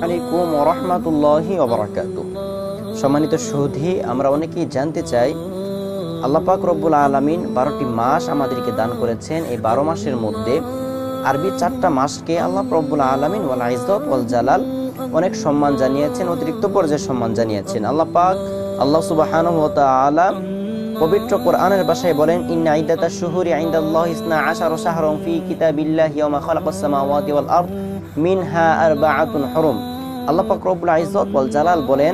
আলাইকুম ওয়া রাহমাতুল্লাহি ওয়া বারাকাতুহু। সম্মানিত সুধী, আমরা অনেকেই জানতে চাই আল্লাহ পাক রব্বুল আলামিন 12টি মাস আমাদেরকে দান করেছেন। এই 12 মাসের মধ্যে আরবি 4টা মাসকে আল্লাহ রব্বুল আলামিন ওয়াল ইজ্জত ওয়াল জালাল অনেক সম্মান জানিয়েছেন, অতিরিক্ত পর্যায়ে সম্মান জানিয়েছেন। আল্লাহ পাক আল্লাহ সুবহানাহু ওয়া তাআলা পবিত্র কোরআনের ভাষায় বলেন, ইন্না ইদ্দাতাশ শুহুরি ইনদাল্লাহি 12 শাহরান ফি কিতাবিল্লাহি ইয়াওমা খালাকাস সামাওয়াতি ওয়াল আরদ মিনহা আরবাআতুন হুরুম। আল্লাহ পাক রব্বুল ইজ্জত ওয়াল জালাল বলেন,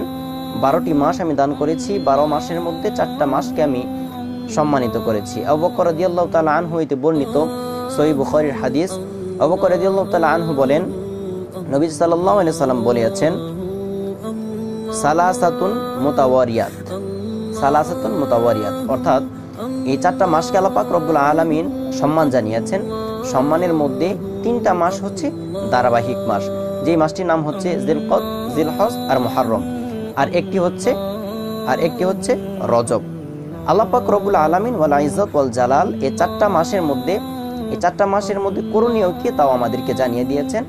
12টি মাস আমি দান করেছি, 12 মাসের মধ্যে 4টা মাসকে আমি সম্মানিত করেছি। আবু বকর রাদিয়াল্লাহু তাআলা আনহু হইতে বর্ণিত সহিহ বুখারীর হাদিস, আবু বকর রাদিয়াল্লাহু তাআলা আনহু বলেন, নবী সাল্লাল্লাহু আলাইহি সাল্লাম বলেছেন, সালাসাতুন মুতাওয়ারিয়াত, সালাসাতুন মুতাওয়ারিয়াত, অর্থাৎ এই 4টা মাসকে আল্লাহ পাক রব্বুল আলামিন সম্মান জানিয়েছেন। সম্মানের মধ্যে 3টা মাস হচ্ছে ধারাবাহিক মাস, যেই মাসটির নাম হচ্ছে জিলকদ, জিলহজ আর মুহররম, আর একটি হচ্ছে রজব। আল্লাহ পাক রব্বুল আলামিন ওয়াল ইজ্জত ওয়াল জালাল এই 4টা মাসের মধ্যে করণীয় কি তাও আমাদেরকে জানিয়ে দিয়েছেন।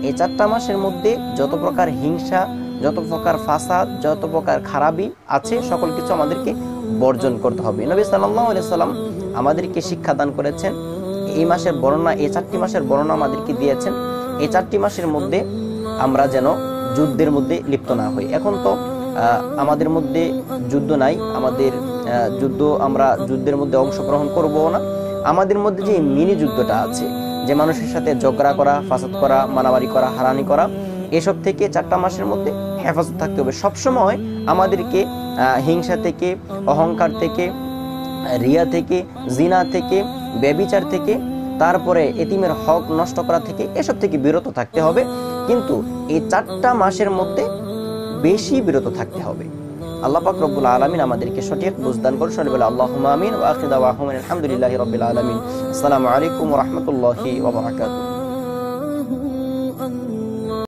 এই 4টা মাসের মধ্যে যত প্রকার হিংসা, যত প্রকার ফাসাদ, যত প্রকার খারাপি আছে, সকল কিছু আমাদেরকে বর্জন করতে হবে। নবী সাল্লাল্লাহু আলাইহি সাল্লাম আমাদেরকে শিক্ষা দান করেছেন, এই মাসের বর্ণনা, এই 4টি মাসের বর্ণনা আমাদেরকে দিয়েছেন। এই 4টি মাসের মধ্যে আমরা যেন যুদ্ধের মধ্যে লিপ্ত না হই। এখন তো আমাদের মধ্যে যুদ্ধ নাই, আমরা যুদ্ধের মধ্যে অংশগ্রহণ করবো না। আমাদের মধ্যে যে মিনি যুদ্ধটা আছে, যে মানুষের সাথে ঝগড়া করা, ফাসাদ করা, মারামারি করা, হারানি করা, এসব থেকে 4টা মাসের মধ্যে হেফাজত থাকতে হবে। সবসময় আমাদেরকে হিংসা থেকে, অহংকার থেকে, রিয়া থেকে, জিনা থেকে, ব্যভিচার থেকে, তারপরে এতিমের হক নষ্ট করা থেকে, এসব থেকে বিরত থাকতে হবে। কিন্তু এই 4টা মাসের মধ্যে বেশি বিরত থাকতে হবে। আল্লাহ পাক রব্বুল আলামিন আমাদেরকে সঠিক বুঝদান করুন। সবাই বলে আল্লাহুম্মা আমিন ওয়া আখিরু দাওয়াহুম আলহামদুলিল্লাহি রাব্বিল আলামিন। আসসালামু আলাইকুম ওয়া রাহমাতুল্লাহি ওয়া বারাকাতুহু।